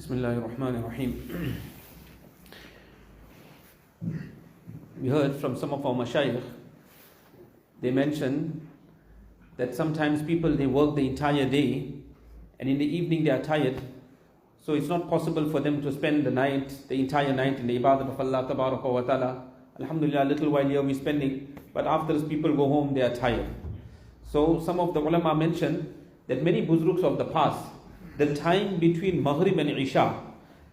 Bismillahirrahmanirrahim. We heard from some of our mashayikh, they mentioned that sometimes people, they work the entire day and in the evening they are tired, so it's not possible for them to spend the entire night in the ibadat of Allah tabaraka wa ta'ala. Alhamdulillah, a little while here we're spending, but after this people go home, they are tired. So some of the ulama mentioned that many buzruks of the past, the time between Maghrib and Isha,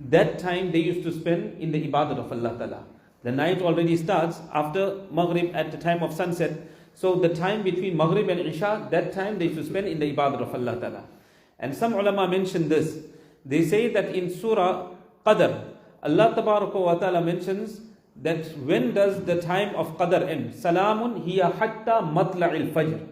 that time they used to spend in the ibadat of Allah Ta'ala. The night already starts after Maghrib at the time of sunset. So the time between Maghrib and Isha, that time they used to spend in the ibadat of Allah Ta'ala. And some ulama mention this. They say that in Surah Qadr, Allah Tabaraka wa Ta'ala mentions that when does the time of Qadr end? Salamun hiya hatta matla'il fajr.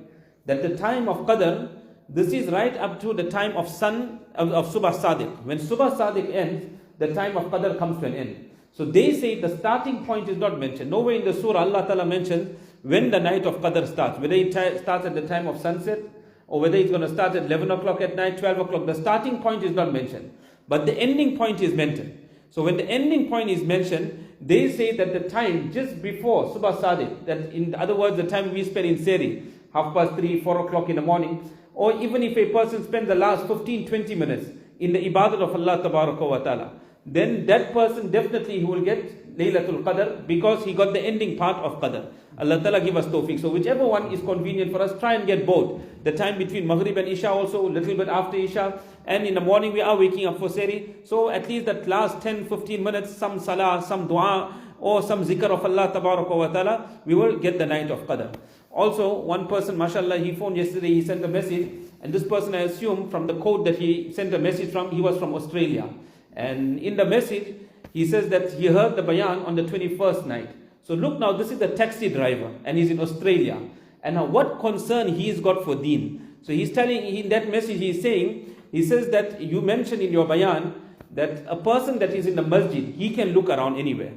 That the time of Qadr, this is right up to the time of Subah Sadiq. When Subah Sadiq ends, the time of Qadr comes to an end. So they say the starting point is not mentioned. Nowhere in the surah Allah Ta'ala mentions when the night of Qadr starts. Whether it starts at the time of sunset, or whether it's going to start at 11 o'clock at night, 12 o'clock. The starting point is not mentioned. But the ending point is mentioned. So when the ending point is mentioned, they say that the time just before Subah Sadiq, that in other words, the time we spend in Seri, 3:30, 4 o'clock in the morning, or even if a person spends the last 15-20 minutes in the ibadat of Allah Tabaraka wa Ta'ala, then that person definitely he will get Laylatul Qadr because he got the ending part of Qadr. Allah Ta'ala give us tawfiq. So whichever one is convenient for us, try and get both. The time between Maghrib and Isha also, a little bit after Isha, and in the morning we are waking up for Seri. So at least that last 10-15 minutes, some salah, some dua, or some zikr of Allah Tabaraka wa Ta'ala, we will get the night of Qadr. Also, one person, mashallah, he phoned yesterday, he sent a message, and this person, I assume, from the code that he sent a message from, he was from Australia. And in the message, he says that he heard the bayan on the 21st night. So look now, this is the taxi driver, and he's in Australia. And now what concern he's got for deen. So he's telling, in that message he's saying, he says that you mentioned in your bayan that a person that is in the masjid, he can look around anywhere.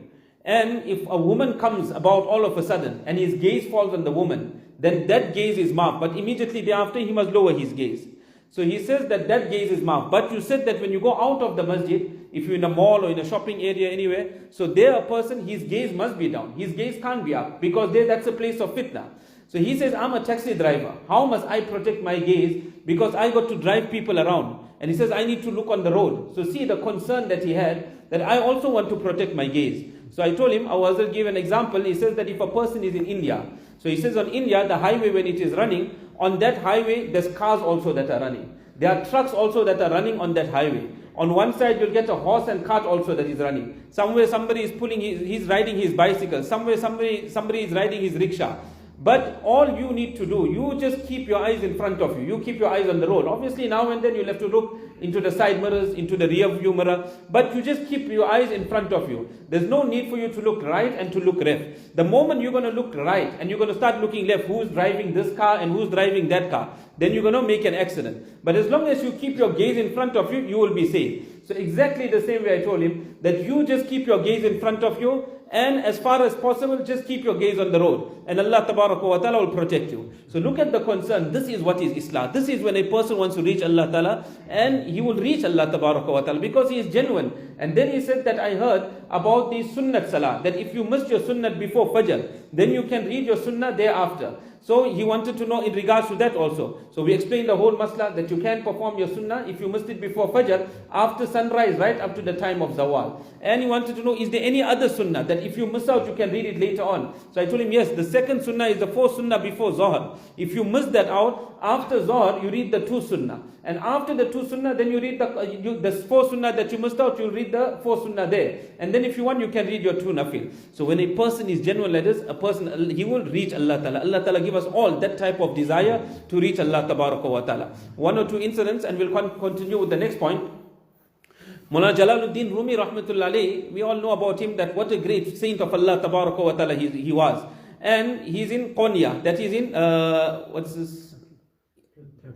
And if a woman comes about all of a sudden and his gaze falls on the woman, then that gaze is marked. But immediately thereafter he must lower his gaze. So he says that that gaze is marked. But you said that when you go out of the masjid, if you're in a mall or in a shopping area anywhere, so there a person, his gaze must be down. His gaze can't be up because that's a place of fitna. So he says, I'm a taxi driver. How must I protect my gaze? Because I got to drive people around. And he says, I need to look on the road. So see the concern that he had, that I also want to protect my gaze. So I told him, I was going to give an example. He says that if a person is in India, so he says on India, the highway when it is running, on that highway, there's cars also that are running. There are trucks also that are running on that highway. On one side, you'll get a horse and cart also that is running. Somewhere somebody is he's riding his bicycle. Somewhere somebody is riding his rickshaw. But all you need to do, you just keep your eyes in front of you. You keep your eyes on the road. Obviously now and then you'll have to look into the side mirrors, into the rear view mirror. But you just keep your eyes in front of you. There's no need for you to look right and to look left. The moment you're going to look right and you're going to start looking left, who's driving this car and who's driving that car, then you're going to make an accident. But as long as you keep your gaze in front of you, you will be safe. So exactly the same way I told him, that you just keep your gaze in front of you, and as far as possible, just keep your gaze on the road. And Allah Tabaraka wa Ta'ala will protect you. So look at the concern. This is what is Islam. This is when a person wants to reach Allah Ta'ala, and he will reach Allah Tabaraka wa Ta'ala because he is genuine. And then he said that I heard about the sunnat salah, that if you missed your sunnat before Fajr, then you can read your sunnah thereafter. So he wanted to know in regards to that also. So we explained the whole masla that you can perform your sunnah if you missed it before Fajr, after sunrise, right up to the time of Zawal. And he wanted to know, is there any other sunnah that if you miss out, you can read it later on? So I told him, yes, the second sunnah is the fourth sunnah before Zohar. If you miss that out, after Zohar, you read the two sunnah. And after the two sunnah, then you read the four sunnah that you missed out, you read the four sunnah there. And then if you want, you can read your two nafil. So when a person is genuine like this, a person, he will reach Allah Ta'ala. Allah Ta'ala give us all that type of desire to reach Allah Tabaraka wa Ta'ala. One or two incidents, and we'll continue with the next point. Mullah Jalaluddin Rumi Rahmatullah alayhi, we all know about him, that what a great saint of Allah Tabaraka wa Ta'ala he was. And he's in Konya, that is in,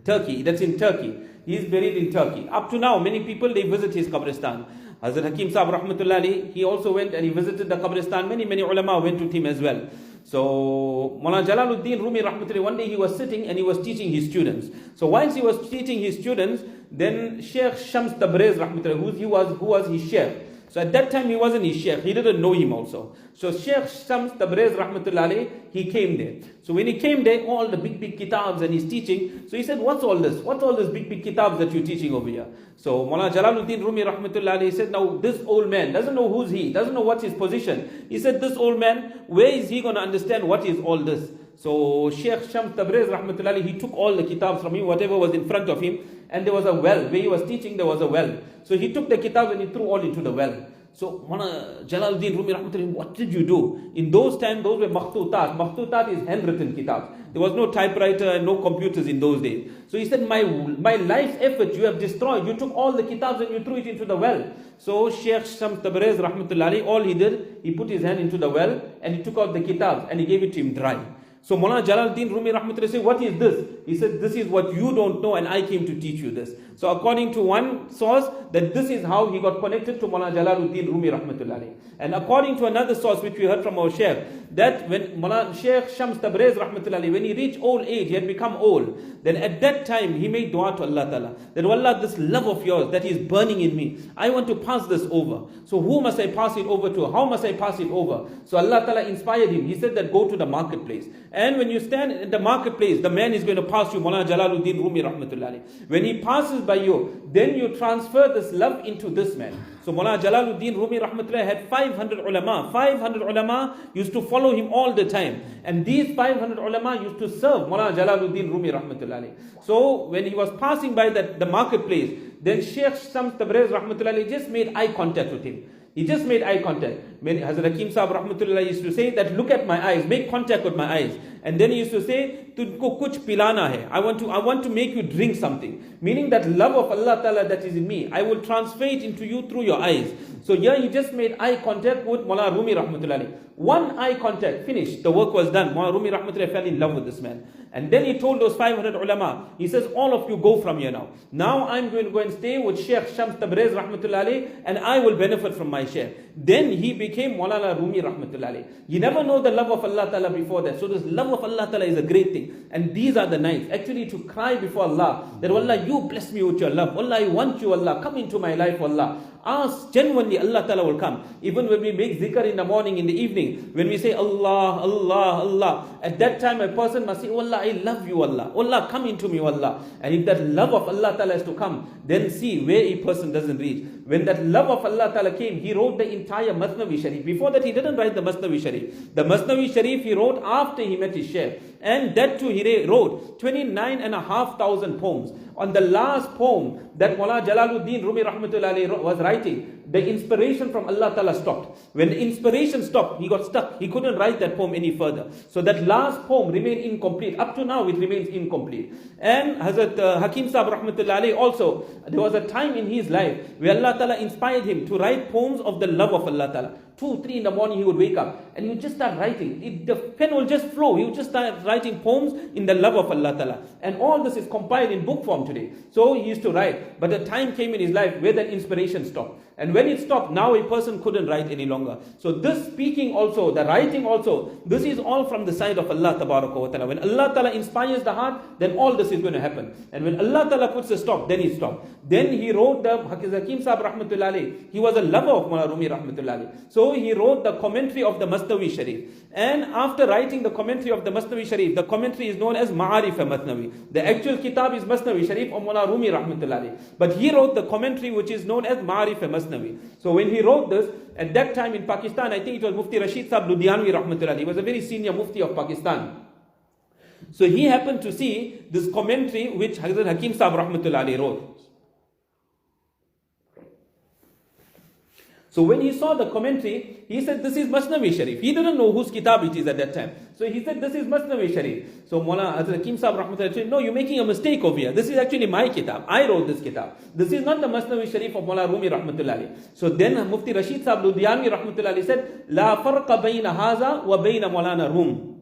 Turkey, that's in Turkey. He is buried in Turkey. Up to now, many people, they visit his Qabristan. Hazrat Hakim Saheb Rahmatullah alayhi, he also went and he visited the Qabristan. Many ulama went with him as well. So Maulana Jalaluddin Rumi rahmatullahi, one day he was sitting and he was teaching his students. So whilst he was teaching his students, then Sheikh Shams Tabriz rahmatullahi, who was his sheikh. So at that time he wasn't his sheikh, he didn't know him also. So Sheikh Shams Tabriz rahmatullahi, he came there. So when he came there, all the big kitabs and he's teaching. So he said, what's all this? What's all this big kitabs that you're teaching over here? So Maulana Jalaluddin Rumi rahmatullahi said, now this old man doesn't know who's he, doesn't know what's his position. He said, this old man, where is he going to understand what is all this? So Sheikh Shams Tabriz rahmatullahi, he took all the kitabs from him, whatever was in front of him, and there was a well. Where he was teaching, there was a well. So he took the kitabs and he threw all into the well. So Maulana Jalaluddin Rumi rahmatullahi, what did you do? In those times, those were makhtutat. Makhtutat is handwritten kitabs. There was no typewriter and no computers in those days. So he said, my life's effort you have destroyed. You took all the kitabs and you threw it into the well. So Sheikh Shams Tabriz rahmatullahi, all he did, he put his hand into the well and he took out the kitabs and he gave it to him dry. So Maulana Jalaluddin Rumi rahmatullahi said, what is this? He said, this is what you don't know and I came to teach you this. So according to one source, that this is how he got connected to Maulana Jalaluddin Rumi rahmatullahi. And according to another source which we heard from our Sheikh, that when Maulana Sheikh Shams Tabriz rahmatullahi, when he reached old age, he had become old, then at that time he made dua to Allah Ta'ala, that oh Allah, this love of yours that is burning in me, I want to pass this over. So who must I pass it over to? How must I pass it over? So Allah Ta'ala inspired him. He said that go to the marketplace. And when you stand in the marketplace, the man is going to pass you, Maulana Jalaluddin Rumi rahmatullahi. When he passes by you, then you transfer this love into this man. So Maulana Jalaluddin Rumi rahmatullahi had 500 ulama. 500 ulama used to follow him all the time. And these 500 ulama used to serve Maulana Jalaluddin Rumi rahmatullahi. So when he was passing by the marketplace, then Sheikh Shams Tabriz rahmatullahi just made eye contact with him. He just made eye contact. Hazrat Hakim Saheb rahmatullah used to say that look at my eyes, make contact with my eyes. And then he used to say, Tujhko kuch pilana hai. I want to make you drink something. Meaning that love of Allah Ta'ala that is in me, I will transfer it into you through your eyes. So here he just made eye contact with Maulana Rumi rahmatullah. One eye contact, finished. The work was done. Maulana Rumi rahmatullah fell in love with this man. And then he told those 500 ulama, he says, all of you go from here now. Now I'm going to go and stay with Sheikh Shams Tabriz rahmatullah and I will benefit from my share. Then he became Maulana Rumi rahmatullah. You never know the love of Allah Ta'ala before that. So this love of Allah Ta'ala is a great thing. And these are the nights, actually to cry before Allah, that Allah, you bless me with your love. Allah, I want you, Allah, come into my life, Allah. Ask genuinely, Allah Ta'ala will come. Even when we make zikr in the morning, in the evening, when we say Allah, Allah, Allah, at that time a person must say, oh Allah, I love you, Allah. Allah, come into me, Allah. And if that love of Allah Ta'ala is to come, then see where a person doesn't reach. When that love of Allah Ta'ala came, he wrote the entire Masnavi Sharif. Before that, he didn't write the Masnavi Sharif. The Masnavi Sharif he wrote after he met his Shaykh. And that too, he wrote 29,500 poems. On the last poem that Maulana Jalaluddin Rumi rahmatullahi was writing, the inspiration from Allah Ta'ala stopped. When the inspiration stopped, he got stuck. He couldn't write that poem any further. So that last poem remained incomplete. Up to now, it remains incomplete. And Hazrat Hakim Saheb rahmatullahi also, there was a time in his life where Allah Ta'ala inspired him to write poems of the love of Allah Ta'ala. 2, 3 in the morning he would wake up and he would just start writing. The pen will just flow. He would just start writing poems in the love of Allah Ta'ala. And all this is compiled in book form today. So he used to write. But the time came in his life where that inspiration stopped. And when it stopped, now a person couldn't write any longer. So this speaking also, the writing also, this is all from the side of Allah Ta'ala. When Allah Ta'ala inspires the heart, then all this is going to happen. And when Allah Ta'ala puts a stop, then he stopped. Then he wrote the Hakim Saheb rahmatullahi. He was a lover of Maulana Rumi rahmatullahi. So he wrote the commentary of the Masnavi Sharif. And after writing the commentary of the Masnavi Sharif, the commentary is known as Ma'arif Masnavi. The actual kitab is Masnavi Sharif of Maulana Rumi rahmatullahi. But he wrote the commentary which is known as Ma'arif Masnavi. So when he wrote this, at that time in Pakistan, I think it was Mufti Rashid Saheb Ludhianvi rahmatullahi. He was a very senior Mufti of Pakistan. So he happened to see this commentary which Hazrat Hakim Saheb rahmatullahi wrote. So when he saw the commentary, he said, this is Masnavi Sharif. He didn't know whose kitab it is at that time. So he said, this is Masnavi Sharif. So Maulana Hazrat Hakim Saheb rahmatullahi said, no, you're making a mistake over here. This is actually my kitab. I wrote this kitab. This is not the Masnavi Sharif of Maulana Rumi rahmatullahi. So then Mufti Rashid Saheb Ludhianvi rahmatullahi said, La farqa bayna haza wa bayna Maulana Rum.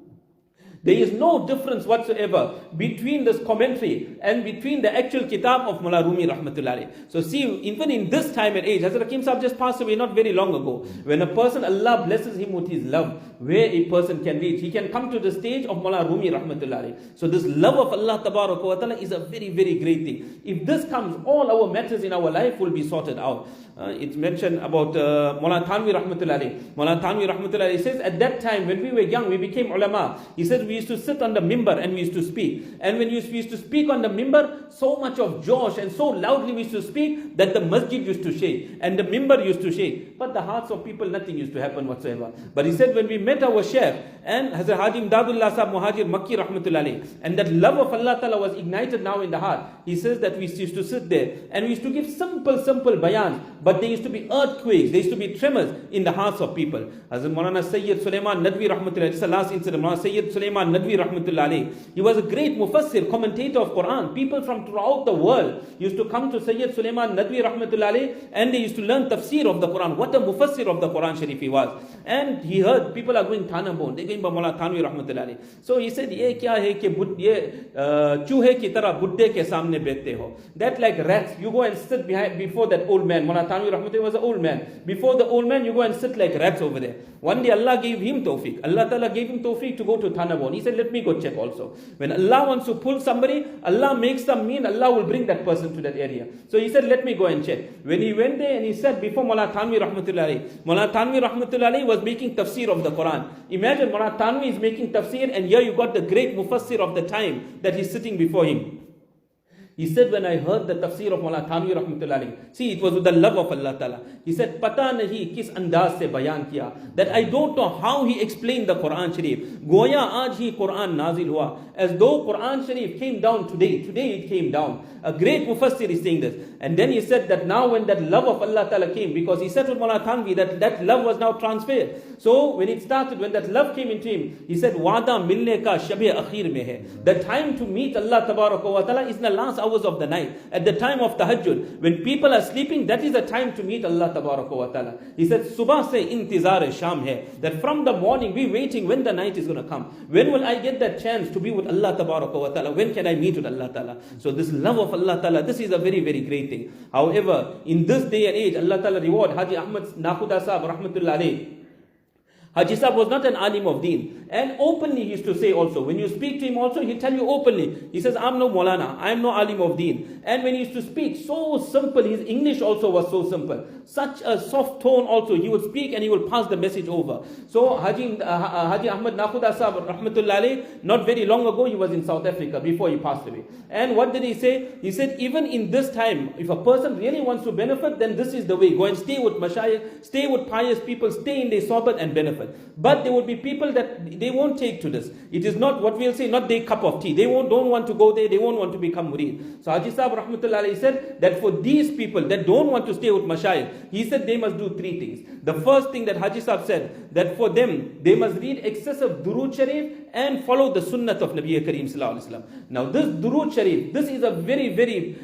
There is no difference whatsoever between this commentary and between the actual kitab of Mullah Rumi rahmatullahi. So see, even in this time and age, Hazrat Hakim Sahib just passed away not very long ago. When a person, Allah blesses him with his love, where a person can reach, he can come to the stage of Mullah Rumi rahmatullahi. So this love of Allah tabaraka wa ta'ala is a very, very great thing. If this comes, all our matters in our life will be sorted out. It's mentioned about Mullah Thanvi rahmatullahi. Mullah Thanvi rahmatullahi says, at that time when we were young, we became ulama. He said we used to sit on the mimbar and we used to speak. And when we used to speak on the mimbar, so much of josh and so loudly we used to speak that the masjid used to shake and the mimbar used to shake. But the hearts of people, nothing used to happen whatsoever. But he said when we met our Shaykh and Hazrat Haji Imdadullah Sahib Muhajir Makki rahmatullahi, and that love of Allah Ta'ala was ignited now in the heart. He says that we used to sit there and we used to give simple bayans, but there used to be earthquakes, there used to be tremors in the hearts of people. Hazrat Maulana Sayyid Sulaiman Nadwi rahmatullahi, this is the last incident. Maulana Sayyid Sulaiman Nadwi rahmatullahi, he was a great mufassir, commentator of Quran. People from throughout the world used to come to Sayyid Sulaiman Nadwi rahmatullahi and they used to learn tafsir of the Quran. What a mufassir of the Quran Sharif he was. And he heard people are going Thanabon, they're going by Maulana Thanvi rahmatullahi. So he said, ye kya hai ke chuhe ki tarah buddhe ke samne bete ho. That like rats, you go and sit before that old man. Maulana Thanvi rahmatullahi was an old man. Before the old man, you go and sit like rats over there. One day Allah gave him tawfiq. Allah Ta'ala gave him tawfiq to go to Thanabon. He said, let me go check also. When Allah wants to pull somebody, Allah makes them mean, Allah will bring that person to that area. So he said, let me go and check. When he went there and he sat before Maulana Thanvi rahmatullahi, Maulana Thanvi rahmatullahi was making tafsir of the Quran. Imagine Maulana Thanvi is making tafsir and here you got the great mufassir of the time that is sitting before him. He said, when I heard the tafsir of Maulana Thanvi rahmatullahi, see, it was with the love of Allah Ta'ala. He said, pata nahi kis andaz se bayan kiya, that I don't know how he explained the Quran Sharif. Goya aaj hi Quran nazil hua, as though Quran Sharif came down today. Today it came down. A great mufassir is saying this. And then he said that now when that love of Allah Ta'ala came, because he said to Maulana Thanvi that love was now transferred. So when it started, when that love came into him, he said, Wada milne ka shabhe akhir mein hai. The time to meet Allah Tabaraka wa Ta'ala is in the last hours of the night. At the time of tahajjud, when people are sleeping, that is the time to meet Allah Tabaraka wa Ta'ala. He said, Subah se intizar sham hai. That from the morning, we waiting when the night is going to come. When will I get that chance to be with Allah Tabaraka wa Ta'ala? When can I meet with Allah Ta'ala? So this love of Allah Ta'ala, this is a very, very great thing. However, in this day and age, Allah Ta'ala reward Haji Ahmad Nakhuda Sahib rahmatullah alayhi. Haji Sahib was not an alim of deen. And openly he used to say also, when you speak to him also, he'll tell you openly. He says, I'm no Maulana, I'm no alim of deen. And when he used to speak, so simple, his English also was so simple. Such a soft tone also, he would speak and he would pass the message over. So Haji Ahmad Nakhuda Sahib rahmatullah alayhi, not very long ago, he was in South Africa before he passed away. And what did he say? He said, even in this time, if a person really wants to benefit, then this is the way. Go and stay with mashayikh, stay with pious people, stay in their sohbat and benefit. But there will be people that they won't take to this. It is not what we'll say, not their cup of tea. They don't want to go there, they won't want to become murid. So Haji Sahib rahmatullah alayhi said that for these people that don't want to stay with mashayikh, he said they must do three things. The first thing that Haji Sahib said, that for them, they must read excessive Durood Sharif and follow the sunnat of Nabi Kareem sallallahu alaihi wasallam. Now this Durood Sharif, this is a very, very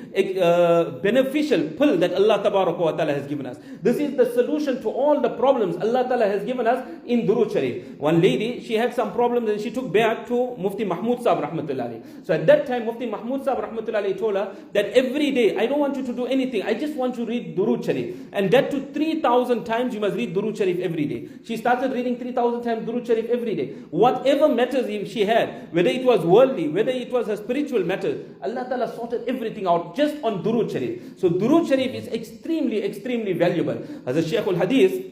beneficial pill that Allah Tabaraka wa Ta'ala has given us. This is the solution to all the problems Allah Ta'ala has given us in Durood Sharif. One lady, she had some problems and she took back to Mufti Mahmud Sahib rahmatullahi. So at that time, Mufti Mahmud Sahib rahmatullahi told her that every day, I don't want you to do anything, I just want you to read Durood Sharif. And that to 3,000 times you must read Durood Sharif every day. She started reading 3,000 times Durood Sharif every day. Whatever matters she had, whether it was worldly, whether it was her spiritual matters, Allah Ta'ala sorted everything out just on Durood Sharif. So Durood Sharif is extremely, extremely valuable. As a Shaykh al-Hadith,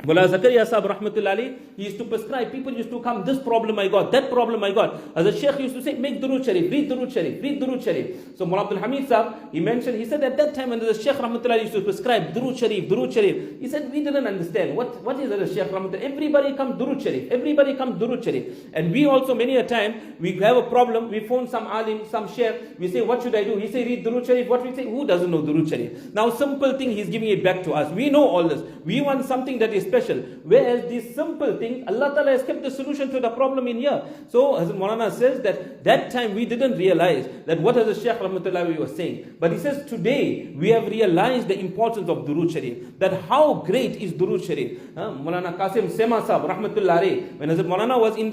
Mullah Zakaria Sahib rahmatullah alayhi, he used to prescribe, people used to come, this problem I got, that problem I got. As a Shaykh used to say, make Durood Sharif, read Durood Sharif, read Durood Sharif. So Mullah Abdul Hamid Sahib, he mentioned, he said at that time when the Shaykh rahmatullah used to prescribe Durood Sharif, Durood Sharif, he said, we didn't understand, what is it a Shaykh rahmatullah? Everybody comes Durood Sharif, everybody comes Durood Sharif. And we also many a time, we have a problem, we phone some alim, some Shaykh, we say, what should I do? He say, read Durood Sharif. What we say, who doesn't know Durood Sharif? Now simple thing, he's giving it back to us. We know all this. We want something that is special. Whereas these simple things, Allah Ta'ala has kept the solution to the problem in here. So Hazrat Maulana says that time we didn't realize that what Hazrat Shaykh Rahmatullahi was saying. But he says today we have realized the importance of Durood Sharif. That how great is Durood Sharif. Maulana Qasim Sema Saheb Rahmatullahi, when Hazrat Maulana was in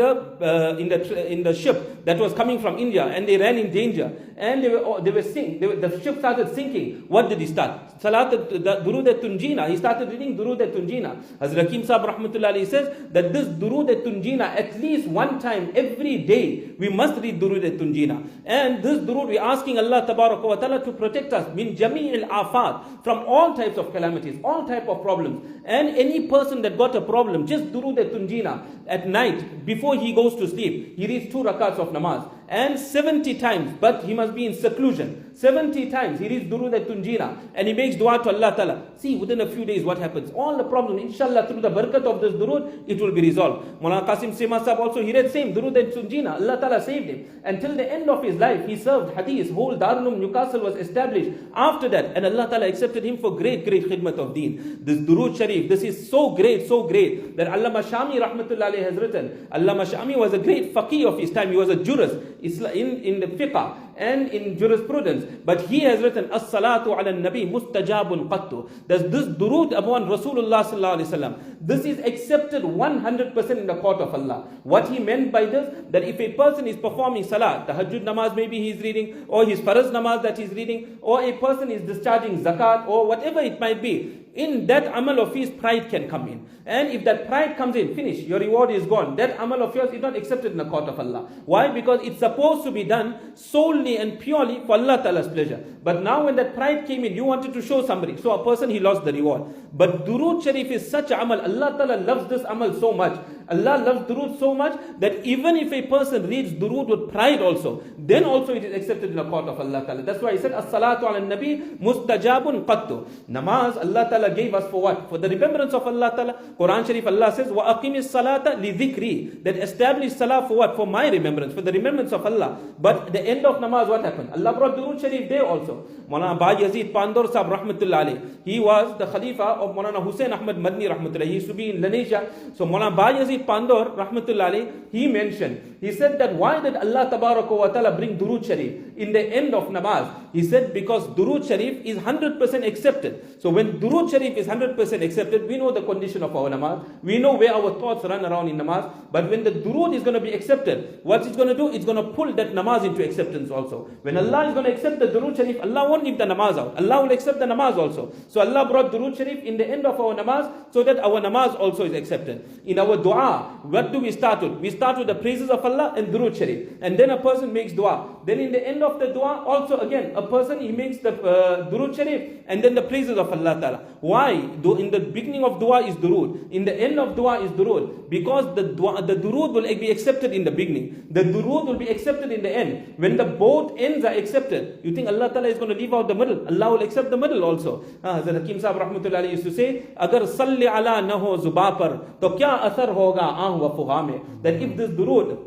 the ship that was coming from India and they ran in danger and the ship started sinking. What did he start? Salat Durood Tunjina. He started reading Durood Tunjina. Hazrat Hakim Saheb Rahmatullahi says that this Durood Tunjina, at least one time every day we must read Durood Tunjina. And this Durood, we're asking Allah Tabaraka wa Ta'ala to protect us min jami'il afat, from all types of calamities, all type of problems. And any person that got a problem, just Durood Tunjina at night before he goes to sleep, he reads 2 rakats of namaz. And 70 times, but he must be in seclusion. 70 times he reads Durood Tunjina and he makes dua to Allah Ta'ala. See, within a few days what happens? All the problems, inshallah, through the barakat of this Durood, it will be resolved. Maulana Qasim Sema Saheb also, he read same Durood Tunjina. Allah Ta'ala saved him. Until the end of his life, he served hadith. Whole Darul Newcastle was established after that. And Allah Ta'ala accepted him for great khidmat of deen. This Durood Sharif, this is so great that Allama Shami Rahmatullahi has written. Allama Shami was a great faqih of his time. He was a jurist in the fiqh and in jurisprudence. But he has written, As-salatu ala nabi mustajabun qattu. This durood upon Rasulullah sallallahu alaihi wasallam, this is accepted 100% in the court of Allah. What he meant by this, that if a person is performing salat, tahajjud namaz maybe he's reading, or his faraz namaz that he's reading, or a person is discharging zakat, or whatever it might be, in that amal of his, pride can come in. And if that pride comes in, finish, your reward is gone. That amal of yours is not accepted in the court of Allah. Why? Because it's supposed to be done solely and purely for Allah Ta'ala's pleasure. But now when that pride came in, you wanted to show somebody, so a person, he lost the reward. But Durood Sharif is such a amal. Allah Ta'ala loves this amal so much. Allah loves Durood so much that even if a person reads Durood with pride also, then also it is accepted in the court of Allah Ta'ala. That's why he said, As-salatu ala nabi mustajabun qattu. Namaz, Allah Ta'ala gave us for what? For the remembrance of Allah Ta'ala. Quran Sharif, Allah says, Wa aqimis salata li dhikri. That established salah for what? For my remembrance, for the remembrance of Allah. But at the end of namaz, what happened? Allah brought Durood Sharif there also. Maulana Ba Yazid Pandor Saheb Rahmatullahi alayhi, he was the Khalifa of Maulana Hussain Ahmad Madni Rahmatullahi. He used to be in Lanesha. So Maulana Ba Yazid Pandor Rahmatullahi alayhi, he mentioned, he said that why did Allah Tabaraka wa Ta'ala bring Durood Sharif in the end of namaz? He said because Durood Sharif is 100% accepted. So when Durood Sharif is 100% accepted, we know the condition of our namaz. We know where our thoughts run around in namaz. But when the Durood is going to be accepted, what it's going to do? It's going to pull that namaz into acceptance also. When Allah is going to accept the Durood Sharif, Allah won't leave the namaz out. Allah will accept the namaz also. So Allah brought Durood Sharif in the end of our namaz so that our namaz also is accepted. In our dua, what do we start with? We start with the praises of Allah and Durood Sharif. And then a person makes dua. Then in the end of the dua, also again, a person, he makes the Durood Sharif and then the praises of Allah Ta'ala. Why? In the beginning of dua is Durood. In the end of dua is Durood. Because the Durood will be accepted in the beginning. The Durood will be accepted in the end. When the both ends are accepted, you think Allah Ta'ala is going to leave out the middle? Allah will accept the middle also. Hazrat Hakim Saheb Rahmatullahi used to say, Agar salli ala na ho zuba par, to kya asar hoga aah wa fuha mein. That if this Durood,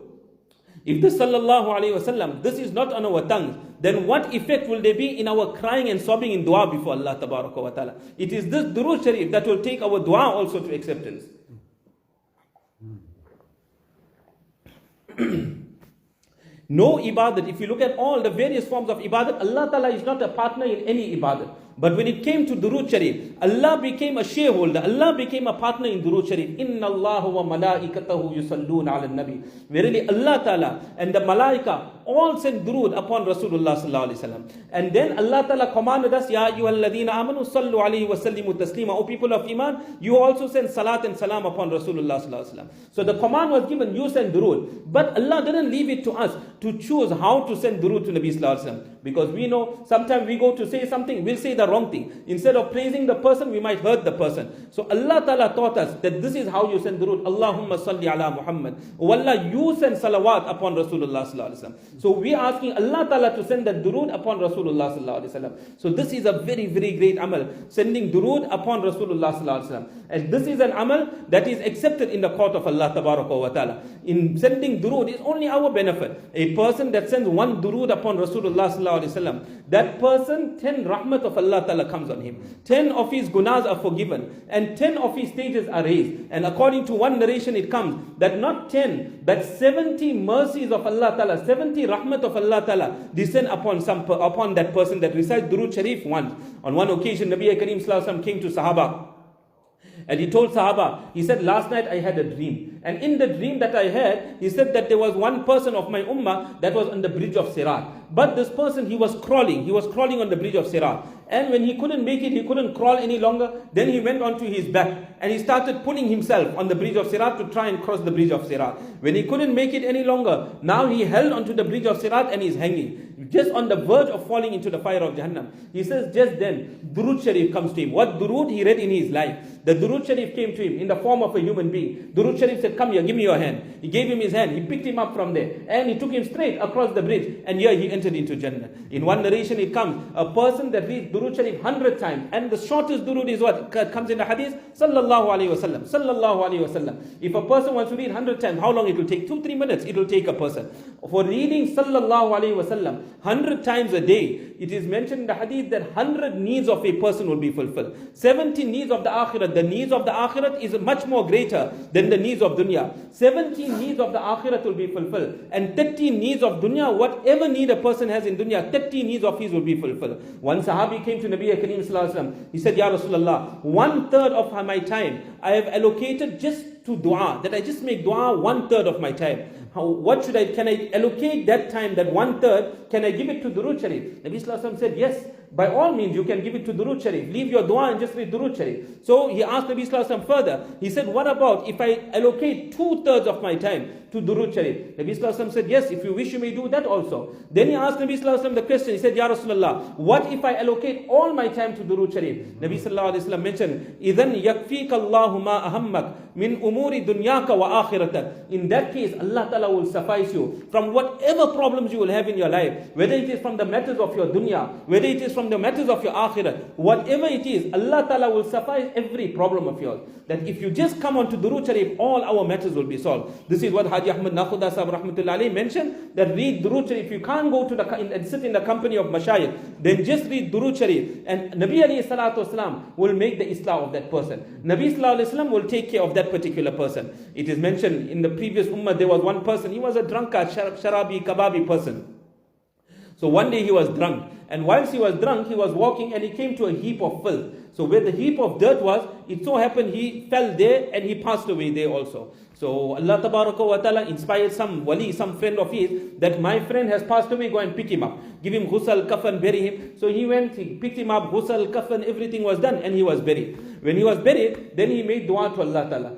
if this sallallahu alayhi wasallam, this is not on our tongues, then what effect will there be in our crying and sobbing in dua before Allah Tabaraka wa Ta'ala? It is this Durood Sharif that will take our dua also to acceptance. No ibadat, if you look at all the various forms of ibadat, Allah Ta'ala is not a partner in any ibadat. But when it came to Durood Sharif, Allah became a shareholder. Allah became a partner in Durood Sharif. Inna Allah wa malaikatahu yusalluna ala nabi. Verily Allah Ta'ala and the malaika all sent Durood upon Rasulullah sallallahu alaihi wasallam. And then Allah Ta'ala commanded us, Ya ayyuhalladhina amanu sallu alayhi wa sallimu taslima. O people of Iman, you also send salat and salam upon Rasulullah sallallahu alaihi wasallam. So the command was given, you send Durood. But Allah didn't leave it to us to choose how to send Durood to Nabi sallallahu alaihi wasallam. Because we know sometimes we go to say something, we'll say the wrong thing. Instead of praising the person, we might hurt the person. So Allah Ta'ala taught us that this is how you send Durood. Allahumma salli ala Muhammad. Oh Allah, you send salawat upon Rasulullah sallallahu alaihi wasallam. So we are asking Allah Ta'ala to send that durood upon Rasulullah sallallahu alaihi wasallam. So this is a very, very great amal, sending durood upon Rasulullah sallallahu alaihi wasallam. And this is an amal that is accepted in the court of Allah Tabaraka wa Ta'ala. In sending durood is only our benefit. A person that sends one durood upon Rasulullah sallallahu alaihi wasallam, that person, 10 rahmat of Allah Ta'ala comes on him. 10 of his gunas are forgiven, and 10 of his stages are raised. And according to one narration it comes that not 10 but 70 mercies of Allah Ta'ala, 70 rahmat of Allah Ta'ala descend upon that person that recites Durood Sharif once. On one occasion, Nabi Kareem Sallallahu Alaihi Wasallam came to Sahaba, and he told Sahaba, he said, last night I had a dream. And in the dream that I had, he said that there was one person of my ummah that was on the bridge of Sirat. But this person, he was crawling on the bridge of Sirat. And when he couldn't make it, he couldn't crawl any longer, then he went onto his back and he started pulling himself on the bridge of Sirat to try and cross the bridge of Sirat. When he couldn't make it any longer, now he held onto the bridge of Sirat and is hanging, just on the verge of falling into the fire of Jahannam. He says, just then, Durood Sharif comes to him. What Durood he read in his life? The Durood Sharif came to him in the form of a human being. Durood Sharif said, come here, give me your hand. He gave him his hand, he picked him up from there, and he took him straight across the bridge, and here he entered into Jannah. In one narration it comes, a person that reads Durood Sharif 100 times, and the shortest Durood is what comes in the hadith, Sallallahu Alaihi Wasallam, Sallallahu Alaihi Wasallam. If a person wants to read 100 times, how long it will take? 2-3 minutes it will take a person. For reading Sallallahu Alaihi Wasallam 100 times a day, it is mentioned in the hadith that 100 needs of a person will be fulfilled. 70 needs of the akhirat. The needs of the akhirat is much more greater than the needs of dunya. 17 needs of the akhirat will be fulfilled. And 30 needs of dunya, whatever need a person has in dunya, 30 needs of his will be fulfilled. One sahabi came to Nabi Kareem Sallallahu Alaihi Wasallam. He said, Ya Rasulullah, 1/3 of my time I have allocated just to dua, that I just make dua 1/3 of my time. Can I allocate that time, that 1/3, can I give it to Durood Sharif? Nabi Sallallahu Alaihi Wasallam said, yes, by all means you can give it to Durood Sharif. Leave your dua and just read Durood Sharif. So he asked Nabi Sallallahu Alaihi Wasallam further. He said, what about if I allocate 2/3 of my time to Durood Sharif? Nabi Sallallahu Alaihi Wasallam said, yes, if you wish you may do that also. Then he asked Nabi Sallallahu Alaihi Wasallam the question. He said, Ya Rasulullah, what if I allocate all my time to Durood Sharif? Nabi Sallallahu Alaihi Wasallam mentioned, إِذَنْ يَكْفِيكَ اللَّهُ مَا أَهَمَّكَ مِنْ أُمُورِ دُنْيَاكَ وَآخِرَتَكَ. In that case, Allah Ta'ala will suffice you from whatever problems you will have in your life, whether it is from the matters of your dunya, whether it is from the matters of your akhirat, whatever it is, Allah Ta'ala will suffice every problem of yours. That if you just come on to Durood Sharif, all our matters will be solved. This is what Haji Ahmad Nakhuda Saheb Rahmatullahi Alayhi mentioned, that read Durood Sharif. If you can't go to and sit in the company of Mashayikh, then just read Durood Sharif, and Nabi alayhi salatu wasalam will make the islah of that person. Nabi sallallahu alayhi wasallam will take care of that particular person. It is mentioned in the previous ummah, there was one person, he was a drunkard, sharabi, kababi person. So one day he was drunk, and whilst he was drunk, he was walking and he came to a heap of filth. So where the heap of dirt was, it so happened he fell there and he passed away there also. So Allah Tabaraka wa Ta'ala inspired some wali, some friend of his, that my friend has passed away, go and pick him up. Give him ghusl, kafan, bury him. So he went, he picked him up, ghusl, kafan, everything was done, and he was buried. When he was buried, then he made dua to Allah Ta'ala.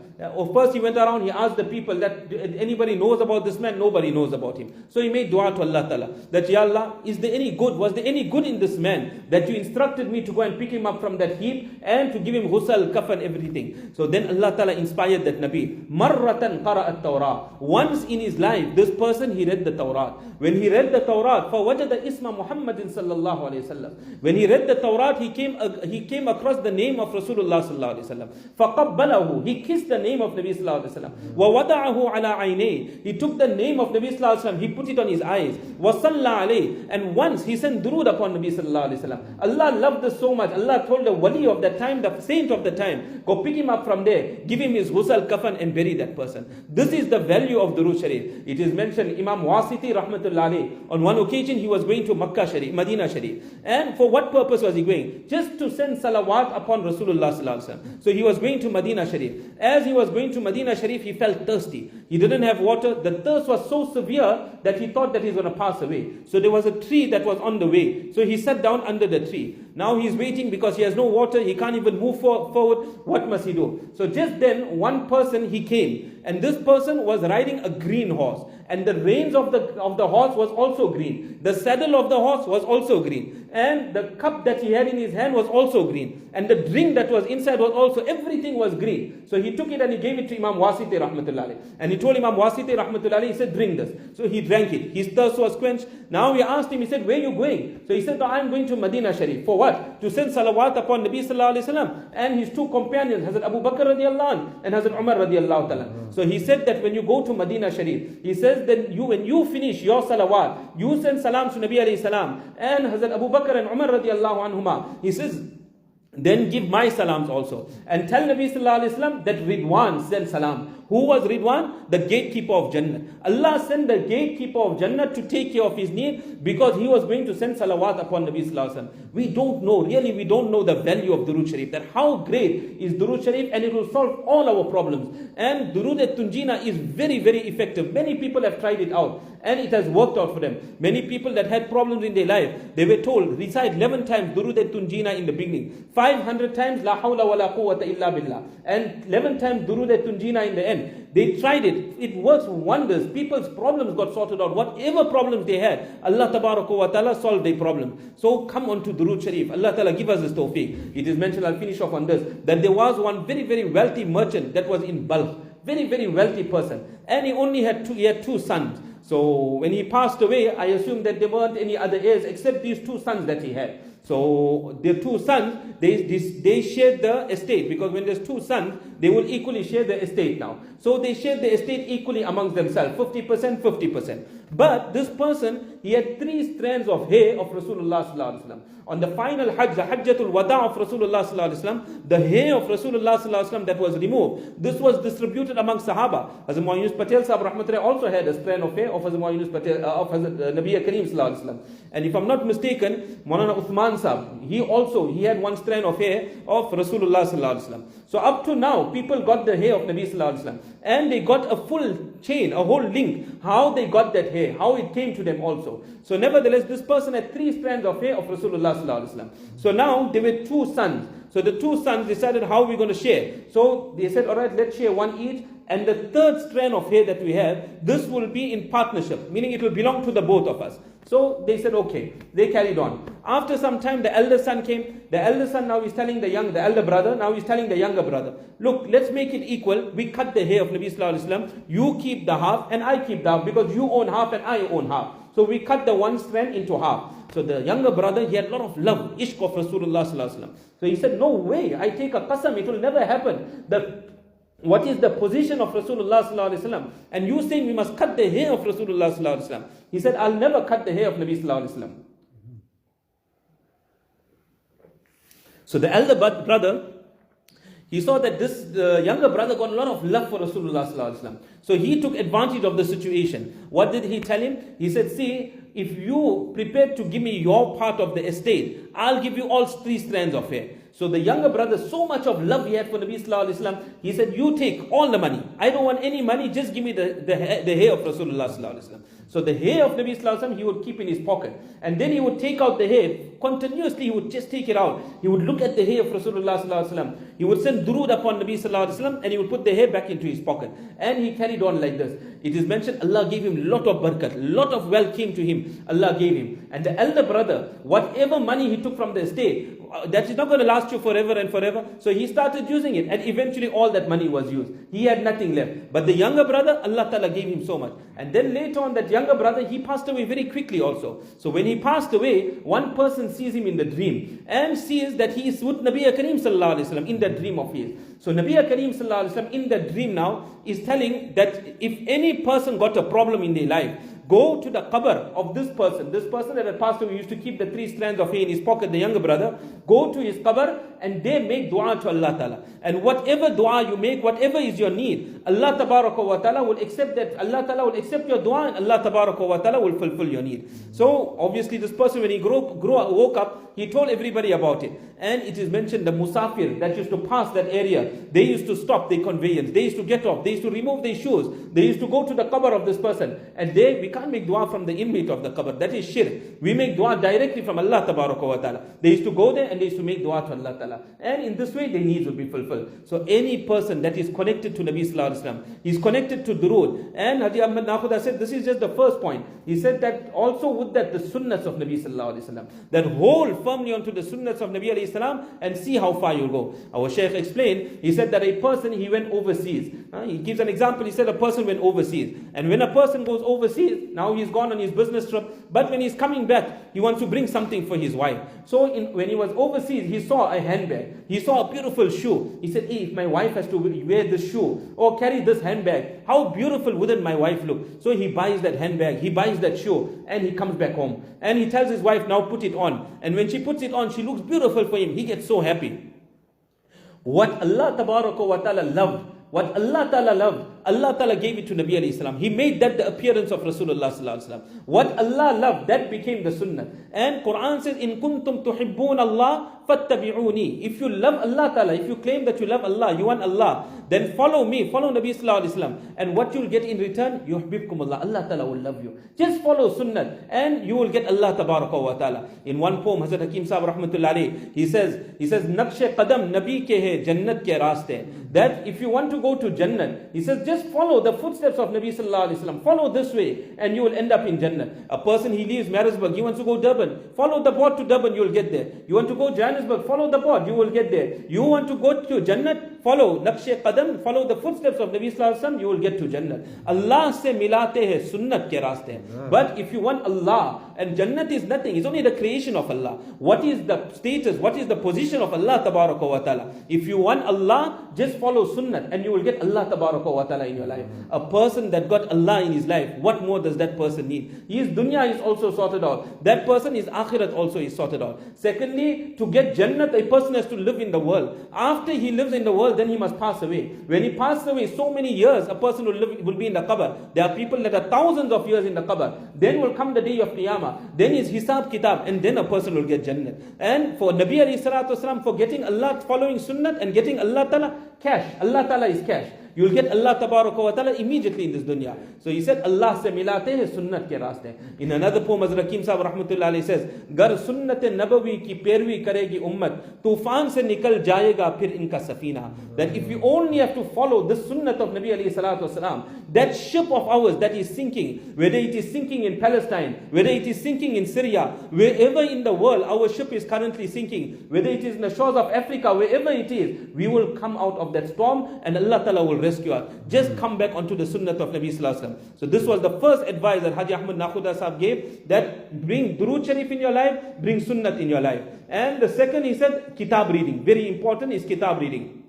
First he went around, he asked the people that anybody knows about this man? Nobody knows about him. So he made dua to Allah Ta'ala, that Ya Allah, is there any good? Was there any good in this man that you instructed me to go and pick him up from that heap and to give him ghusl, kafan, everything? So then Allah Ta'ala inspired that Nabi. Marratan qara at-Tawrah. Once in his life, this person, he read the Tawrat. When he read the Tawrat, فَوَجَدَ isma Muhammadin sallallahu alayhi wasallam. When he read the Tawrat, he came across the name of Rasulullah sallallahu alayhi wasallam. فَقَبَّلَهُ. He kissed the name of Nabi sallallahu alayhi wasallam. وَوَضَعَهُ عَلَى عَيْنَيْهِ. He took the name of Nabi sallallahu alayhi wasallam, he put it on his eyes. وَصَلَّى عَلَيْهِ. And once he sent durood upon Nabi sallallahu alayhi wasallam. Allah loved this so much. Allah told the wali of that time, the saint of the time, go pick him up from there, give him his ghusl, kafan, and bury that person. This is the value of Durood Sharif. It is mentioned, Imam Wasiti Rahmatullahi Alayhi, on one occasion he was going to Makkah Sharif, Medina Sharif. And for what purpose was he going? Just to send salawat upon Rasulullah sallallahu alaihi wasallam. So he was going to Medina Sharif. As he was going to Medina Sharif, he felt thirsty. He didn't have water. The thirst was so severe that he thought that he's going to pass away. So there was a tree that was on the way. So he sat down under the tree. Now he's waiting because he has no water. He can't even move forward. What must he do? So just then one person, he came. And this person was riding a green horse. And the reins of the horse was also green. The saddle of the horse was also green. And the cup that he had in his hand was also green. And the drink that was inside was also, everything was green. So he took it and he gave it to Imam Wasiti rahmatullahi. And he told Imam Wasiti rahmatullahi, he said, drink this. So he drank it. His thirst was quenched. Now we asked him, he said, where are you going? So he said, no, I'm going to Medina Sharif. For what? To send salawat upon Nabi sallallahu alayhi wasallam and his two companions, Hazrat Abu Bakr radiallahu anh and Hazrat Umar radiallahu ta'ala. So he said that when you go to Medina Sharif, he says that when you finish your salawat, you send salams to Nabi alayhi salam and Hazrat Abu Bakr and Umar radiallahu anhuma. He says, then give my salams also. And tell Nabi sallallahu alayhi wasallam that Ridwan sent salam. Who was Ridwan? The gatekeeper of Jannah. Allah sent the gatekeeper of Jannah to take care of his need because he was going to send salawat upon Nabi sallallahu alaihi wasallam. We don't know, really we don't know the value of Durood Sharif, that how great is Durood Sharif, and it will solve all our problems. And Durood at-Tunjina is very, very effective. Many people have tried it out and it has worked out for them. Many people that had problems in their life, they were told, recite 11 times Durood at-Tunjina in the beginning, 500 times La hawla wa la quwwata illa billah, and 11 times Durood at-Tunjina in the end. They tried it. It works wonders. People's problems got sorted out. Whatever problems they had, Allah tabaraka wa ta'ala solved their problem. So come on to Durood Sharif. Allah ta'ala give us this tawfiq. It is mentioned, I'll finish off on this, that there was one very, very wealthy merchant that was in Balkh. Very, very wealthy person. And he only had two sons. So when he passed away, I assume that there weren't any other heirs except these two sons that he had. So the two sons, they shared the estate, because when there's two sons, they will equally share the estate now. So they shared the estate equally amongst themselves, 50%, 50%. But this person, he had 3 strands of hair of Rasulullah sallallahu alaihi wasallam. On the final Hajj, the Hajjatul Wada of Rasulullah sallallahu alaihi wasallam, the hair of Rasulullah sallallahu alaihi wasallam that was removed, this was distributed among Sahaba. Hazrat Muhammad Yunus Patel Sahab rahmatullahi also had a strand of hair of Hazrat Muhammad Yunus Patel, of Hazrat Nabi Kareem sallallahu alaihi wasallam. And if I'm not mistaken, Maulana Uthman Sahab, he had one strand of hair of Rasulullah sallallahu alaihi wasallam. So up to now, people got the hair of Nabi sallallahu alaihi wasallam, and they got a full chain, a whole link, how they got that hair, how it came to them also. So nevertheless, this person had 3 strands of hair of Rasulullah sallallahu alaihi wasallam. So now there were 2 sons. So the 2 sons decided how we're going to share. So they said, all right, let's share one each. And the 3rd strand of hair that we have, this will be in partnership, meaning it will belong to the both of us. So they said, okay. They carried on. After some time, the elder son came. The elder son now is telling the elder brother, now he's telling the younger brother, look, let's make it equal. We cut the hair of Nabi sallallahu alaihi wasallam. You keep the half and I keep the half, because you own half and I own half. So we cut the one strand into half. So the younger brother, he had a lot of love, ishq of Rasulullah sallallahu alaihi wasallam. So he said, no way, I take a qasam, it will never happen. What is the position of Rasulullah sallallahu alaihi wasallam? And you saying we must cut the hair of Rasulullah sallallahu alaihi wasallam. He said, I'll never cut the hair of Nabi sallallahu alaihi wasallam. So the elder brother, he saw that the younger brother got a lot of love for Rasulullah sallallahu alaihi wasallam. So he took advantage of the situation. What did he tell him? He said, see, if you prepared to give me your part of the estate, I'll give you all 3 strands of hair. So the younger brother, so much of love he had for Nabi sallallahu alaihi wasallam, he said, you take all the money. I don't want any money, just give me the hair of Rasulullah sallallahu alaihi wasallam. So the hair of Nabi sallallahu alaihi wasallam, he would keep in his pocket. And then he would take out the hair, continuously he would just take it out. He would look at the hair of Rasulullah sallallahu alaihi wasallam. He would send Durood upon Nabi sallallahu alaihi wasallam, and he would put the hair back into his pocket. And he carried on like this. It is mentioned, Allah gave him lot of barakat, lot of wealth came to him, Allah gave him. And the elder brother, whatever money he took from the estate, that is not going to last you forever and forever. So he started using it, and eventually all that money was used. He had nothing left. But the younger brother, Allah Ta'ala gave him so much. And then later on, that younger brother, he passed away very quickly also. So when he passed away, one person sees him in the dream and sees that he is with Nabi Kareem sallallahu alaihi wasallam in that dream of his. So Nabi Kareem sallallahu alaihi wasallam in that dream now is telling that if any person got a problem in their life, go to the qabr of this person that had passed away, used to keep the 3 strands of hair in his pocket, the younger brother, go to his qabr and they make dua to Allah Ta'ala. And whatever dua you make, whatever is your need, Allah Tabaraka wa Ta'ala will accept that. Allah Ta'ala will accept your dua, and Allah Tabaraka wa Ta'ala will fulfill your need. So obviously this person, when he woke up, he told everybody about it. And it is mentioned the musafir that used to pass that area, they used to stop their conveyance, they used to get off, they used to remove their shoes, they used to go to the qabr of this person, and we can't make dua from the inmate of the qabr. That is shirk. We make dua directly from Allah Tabaraka wa Ta'ala. They used to go there and they used to make dua to Allah Ta'ala. ta'ala. And in this way, their needs will be fulfilled. So any person that is connected to Nabi sallallahu alaihi wasallam, he's connected to Durood. And Haji Ahmad Nakhuda said, this is just the first point. He said that also with that, the sunnahs of Nabi sallallahu alaihi wasallam, that hold firmly onto the sunnahs of Nabi alayhi salam and see how far you'll go. Our Shaykh explained, he said that a person, he went overseas. He gives an example, he said a person went overseas. And when a person goes overseas, now he's gone on his business trip, but when he's coming back, he wants to bring something for his wife. So when he was overseas, he saw a handbag. He saw a beautiful shoe. He said, hey, if my wife has to wear this shoe or carry this handbag, how beautiful wouldn't my wife look? So he buys that handbag, he buys that shoe, and he comes back home. And he tells his wife, now put it on. And when she puts it on, she looks beautiful for him. He gets so happy. What Allah Tabaraka wa Ta'ala loved, what Allah Ta'ala loved, Allah Ta'ala gave it to Nabi alayhi salam. He made that the appearance of Rasulullah sallallahu alaihi wasallam. What Allah loved, that became the sunnah. And Quran says, in kuntum tuhibbun Allah fattabi'uni. If you love Allah Ta'ala, if you claim that you love Allah, you want Allah, then follow me, follow Nabi sallallahu alaihi wasallam. And what you'll get in return, yuhibbukum Allah. Allah Ta'ala will love you. Just follow sunnah and you will get Allah Tabaraka wa Ta'ala. In one poem, Hazrat Hakim Saheb rahmatullah alayhi, he says, Naqsh qadam Nabi ke hai, Jannat ke raaste. That if you want to go to Jannat, he says, just follow the footsteps of Nabi sallallahu alaihi wasallam. Follow this way and you will end up in Jannah. A person, he leaves Marisburg, he wants to go Durban. Follow the board to Durban, you will get there. You want to go Johannesburg, follow the board, you will get there. You want to go to Jannat, follow Naqsh qadam, follow the footsteps of Nabi sallallahu alaihi wasallam, you will get to Jannat. Allah se milate hai sunnat ke raaste. But if you want Allah, and Jannat is nothing, it's only the creation of Allah. What is the status, what is the position of Allah Tabaraka wa Ta'ala? If you want Allah, just follow sunnat and you will get Allah Tabaraka wa Ta'ala in your life. A person that got Allah in his life, what more does that person need? His dunya is also sorted out. That person, his akhirat also is sorted out. Secondly, to get Jannat, a person has to live in the world. After he lives in the world, then he must pass away. When he passes away, so many years, a person will be in the qabr. There are people that are thousands of years in the qabr. Then will come the day of Qiyamah. Then is Hisab Kitab, and then a person will get Jannat. And for Nabi alayhi salatu wasalam, for getting Allah, following Sunnat and getting Allah Ta'ala, cash. Allah Ta'ala is cash. You will get Allah Tabaraka wa Ta'ala immediately in this dunya. So he said, Allah se milate hai sunnat ke raaste. In another poem, Hazrat Hakim Saheb rahmatullah alayhi says, Gar sunnat nabawi ki pervi karegi ummat, tufan se nikal jayega phir inka safina. That if you only have to follow this sunnat of Nabi alayhi salatu wasalam, that ship of ours that is sinking, whether it is sinking in Palestine, whether it is sinking in Syria, wherever in the world our ship is currently sinking, whether it is in the shores of Africa, wherever it is, we will come out of that storm and Allah Ta'ala will rescue us. Just come back onto the sunnah of Nabi sallallahu alaihi wasallam. So this was the first advice that Haji Ahmad Nakhuda Sahab gave, that bring Durood Sharif in your life, bring sunnat in your life. And the second, he said, kitab reading. Very important is kitab reading.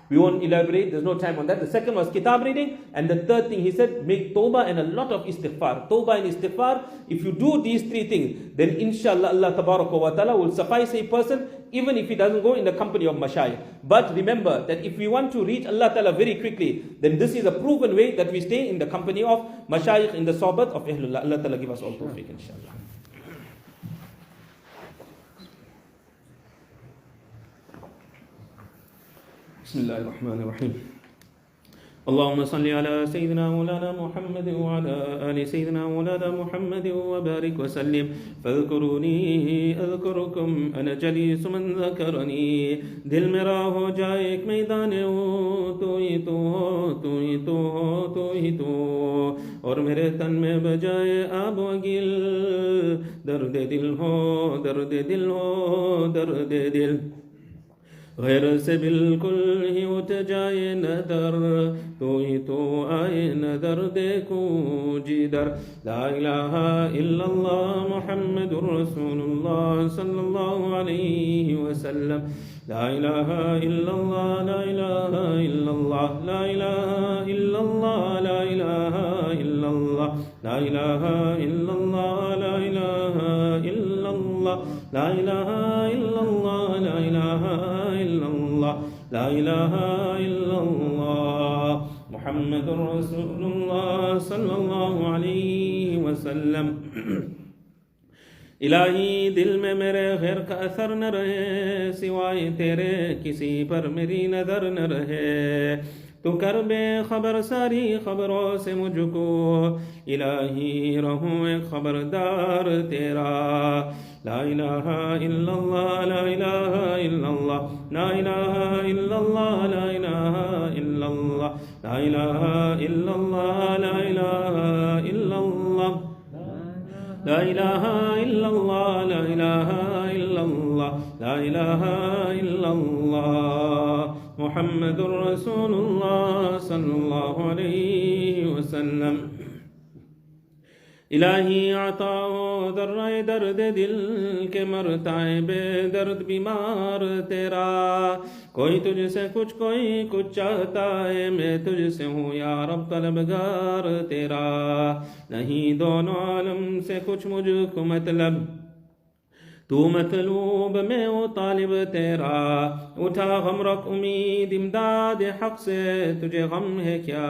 We won't elaborate, there's no time on that. The second was kitab reading. And the third thing, he said, make tawbah and a lot of istighfar. Tawbah and istighfar. If you do these three things, then inshallah Allah Tabaraka wa Ta'ala will suffice a person, even if he doesn't go in the company of mashayikh. But remember that if we want to reach Allah Ta'ala very quickly, then this is a proven way that we stay in the company of mashayikh, in the sohbat of Ahlullah. Allah Ta'ala give us all tawfiq, inshallah. بسم الله الرحمن الرحيم اللهم صل على سيدنا مولانا محمد وعلى آل سيدنا مولانا محمد وبارك وسلم فاذكروني أذكركم أنا جليس من ذكرني दिल मेरा हो जाए एक मैदान हो तू ही तू हो तू ही तू हो तू ही तू और मेरे तन में बजाए आब वगिल दर्द दिल हो दर्द दिल हो दर्द दिल गैर से बिल्कुल ही उठ जाए नदर तो ही तो आए नदर देखूं जिधर ला इलाहा इल्लल्लाह मुहम्मदुर रसूलुल्लाह सल्लल्लाहु अलैहि वसल्लम ला इलाहा इल्लल्लाह ला इलाहा इल्लल्लाह ला इलाहा इल्लल्लाह ला इलाहा इल्लल्लाह ला इलाहा इल्लल्लाह ला इलाहा इल्लल्लाह ला इलाहा इल्लल्लाह ला इलाहा illallah la ilaha illallah Muhammadur Rasulullah sallallahu alaihi wasallam इलाही दिल में मेरे गैर का असर न रहे सिवाय तेरे किसी पर मेरी नजर न रहे तो कर बेखबर सारी खबरों से मुझको, इलाही रहूं एक खबरदार तेरा। ला इलाहा इल्लल्लाह ला इलाहा इल्लल्लाह ला इलाहा इल्लल्लाह ला इलाहा इल्लल्लाह ला इलाहा इल्लल्लाह ला इलाहा इल्लल्लाह ला इलाहा इल्लल्लाह ला इलाहा इल्लल्लाह ला इलाहा इल्लल्लाह मुहम्मदुर रसूलुल्लाह सल्लल्लाहु अलैहि वसल्लम। इलाही आता हो दर्राए दर्द दिल के मरताए बेदर्द बीमार तेरा। कोई तुझसे कुछ कोई कुछ चाहता है, मैं तुझसे हूँ या रब तलबगार तेरा। नहीं दोनों आलम से कुछ मुझको मतलब, तू मतलूब में ओ तालिब तेरा। उठा गम रख उम्मीद इमदाद हक से, तुझे गम है क्या।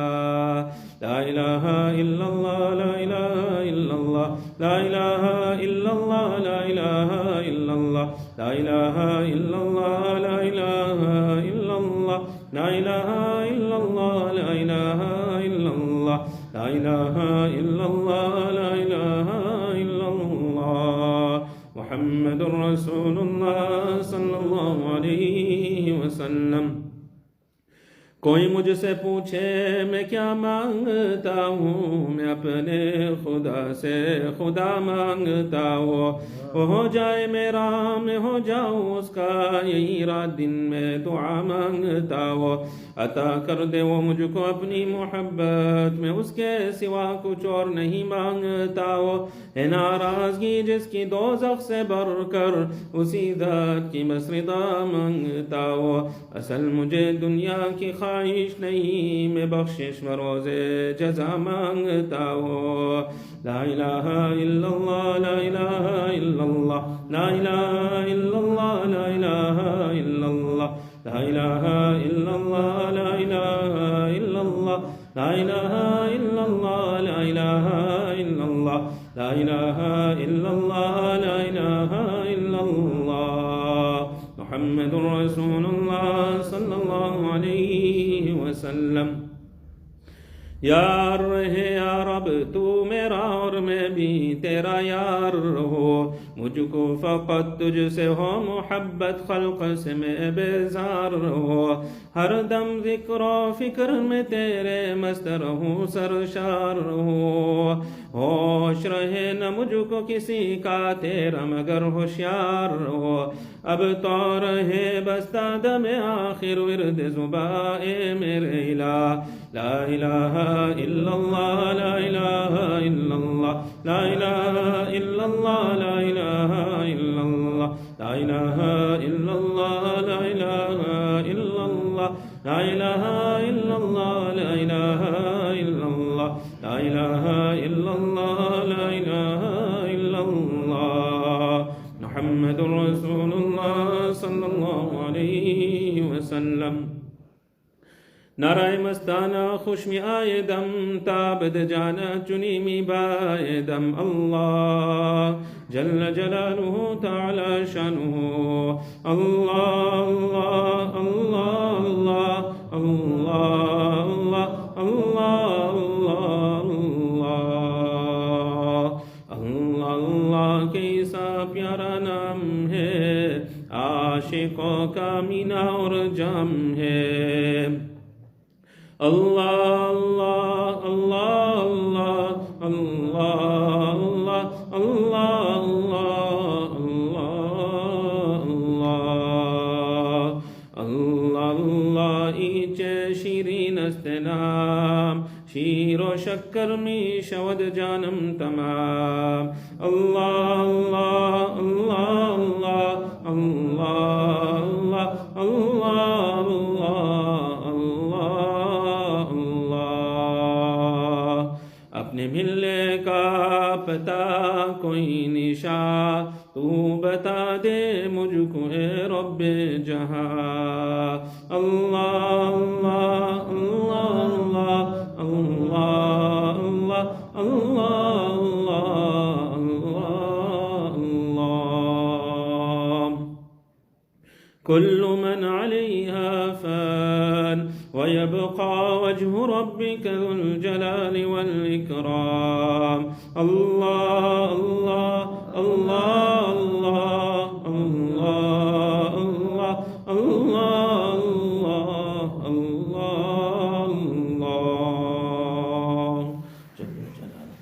ला इलाहा इल्लल्लाह ला इलाहा इल्लल्लाह ला इलाहा इल्लल्लाह ला इलाहा इल्लल्लाह ला इलाहा इल्लल्लाह ला इलाहा इल्लल्लाह ला इलाहा इल्लल्लाह ला इलाहा इल्लल्लाह ला इलाहा इल्लल्लाह ला इलाहा इल्लल्लाह मुहम्मदुर रसूलुल्लाह सल्लल्लाहु अलैहि वसल्लम। कोई मुझसे पूछे मैं क्या मांगता हूँ, मैं अपने खुदा से खुदा मांगता हूँ। वो हो जाए मेरा मैं हो जाऊँ उसका, यही रात दिन में दुआ मांगता हूँ। अता कर दे वो मुझको अपनी मोहब्बत में, उसके सिवा कुछ और नहीं मांगता हूँ। है नाराज़गी जिसकी दोज़ख से बढ़कर, उसी ज़ात की बस रिदा मांगता हूँ। असल मुझे दुनिया की ख्वाहिश नहीं, मैं बख्शिश व रोज़े जज़ा मांगता हूँ। ला इलाहा इल्लल्लाह ला इलाहा इल्लल्लाह ला इलाहा इल्लल्लाह ला इलाहा इल्लल्लाह ला इलाहा इल्लल्लाह ला इलाहा इल्लल्लाह ला इलाहा इल्लल्लाह ला इलाहा इल्लल्लाह ला इलाहा इल्लल्लाह ला इलाहा इल्लल्लाह मुहम्मदुर रसूलुल्लाह सल्लल्लाहु अलैहि वसल्लम। यार रहे या रब तू मेरा और मैं भी तेरा यार हो। मुझको फ़क़त तुझसे हो मोहब्बत, खल्क़ से मैं बेजार हो। हर दम ज़िक्र व फ़िक्र में तेरे मस्त रहूँ सरशार हो। होश रहे न मुझको किसी का तेरा मगर होशियार हो। अब तो रहे बस दादम आखिर विर्द ज़ुबाए मेरे इला। ला इलाहा इल्लल्लाह ला इलाहा इल्लल्लाह ला इलाहा इल्लल्लाह ला इलाहा इल्लल्लाह ला इलाहा इल्लल्लाह ला इलाहा इल्लल्लाह ला इलाहा इल्लल्लाह ला इलाहा इल्लल्लाह ला इलाहा इल्लल्लाह ला इलाहा इल्लल्लाह मुहम्मदुर रसूलुल्लाह सल्लल्लाहु अलैहि वसल्लम। नाराय मस्ताना खुशमी आए दम, ताबद जाना चुनी मी बाए दम। अल्लाह जल्ल जलालुहु ताला शानुहु। अल्लाह अल्लाह अल्लाह अल्लाह अल्लाह अल्लाह अल्लाह अल्लाह अल्लाह कैसा प्यारा नाम है, आशिकों का मीना और जाम है। अल्लाह अल्लाह अल्लाह अल्लाह अल्लाह अल्लाह अल्लाह अल्लाह अल्लाह ईचे शीरीन नाम, शीरो शक्कर में शवद जानम तमाम। अल्लाह अल्लाह अल्लाह अल्लाह अल्लाह अल्लाह अल्लाह अल्लाह। अपने मिलने का पता कोई निशा, तू बता दे मुझको ए रब्बे जहां। अल्लाह अल्लाह अल्लाह अल्लाह अल्लाह अल्लाह अल्लाह अल्लाह। कुल्लु मन अलैहा फ़ान ويبقى وجه ربك ذو الجلال والإكرام. الله الله الله الله الله الله الله الله الله الله جل جلاله.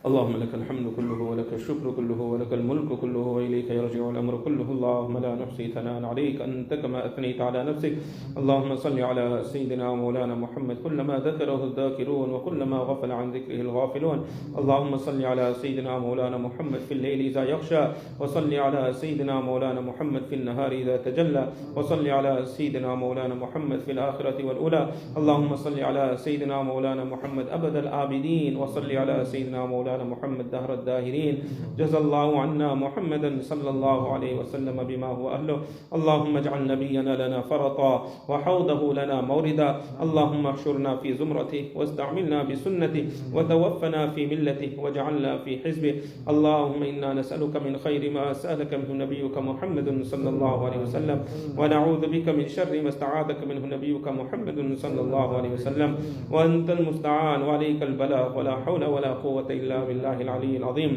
اللهم لك الحمد كله ولك الشكر كله ولك الملك كله وإليك يرجع الأمر كله. اللهم لا نحصي ثناء عليك أنت كما أثنيت على نفسك. اللهم صل على سيدنا ومولانا محمد كلما ذكره الذاكرون وكلما غفل عن ذكره الغافلون. اللهم صل على سيدنا مولانا محمد في الليل إذا يغشى، وصل على سيدنا مولانا محمد في النهار إذا تجلى، وصل على سيدنا مولانا محمد في الآخرة والأولى. اللهم صل على سيدنا مولانا محمد أبد الآبدين، وصل على سيدنا مولانا محمد دهر الداهرين. جزا الله عنا محمدا صلى الله عليه وسلم بما هو أهله. اللهم اجعل نبينا لنا فرطا وحوضه لنا موردا. اللهم احشرنا في زمرته واستعملنا بسنته وتوفنا في ملته واجعلنا في حزبه. اللهم إنا نسألك من خير ما سألك منه نبيك محمد صلى الله عليه وسلم، ونعوذ بك من شر ما استعاذك منه نبيك محمد صلى الله عليه وسلم. وأنت المستعان وعليك البلاغ، ولا حول ولا قوة إلا بالله العلي العظيم.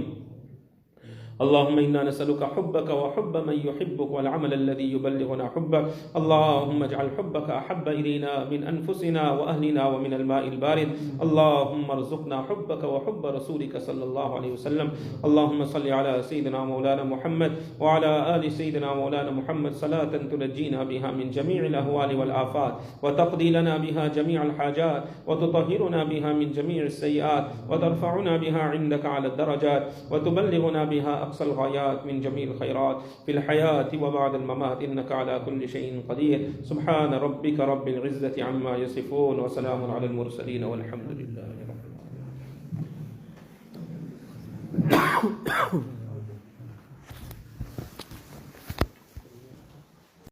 اللهم إنا نسألك حبك وحب من يحبك والعمل الذي يبلغنا حبك. اللهم اجعل حبك أحب إلينا من أنفسنا وأهلنا ومن الماء البارد. اللهم ارزقنا حبك وحب رسولك صلى الله عليه وسلم. اللهم صل على سيدنا مولانا محمد وعلى آل سيدنا مولانا محمد صلاة تنجينا بها من جميع الأهوال والآفات، وتقضي لنا بها جميع الحاجات، وتطهرنا بها من جميع السيئات، وترفعنا بها عندك على الدرجات، وتبلغنا بها أقصى الغايات من جميع الخيرات في الحياة وبعد الممات، إنك على كل شيء قدير. سبحان ربك رب العزة عما يصفون، وسلام على المرسلين، والحمد لله.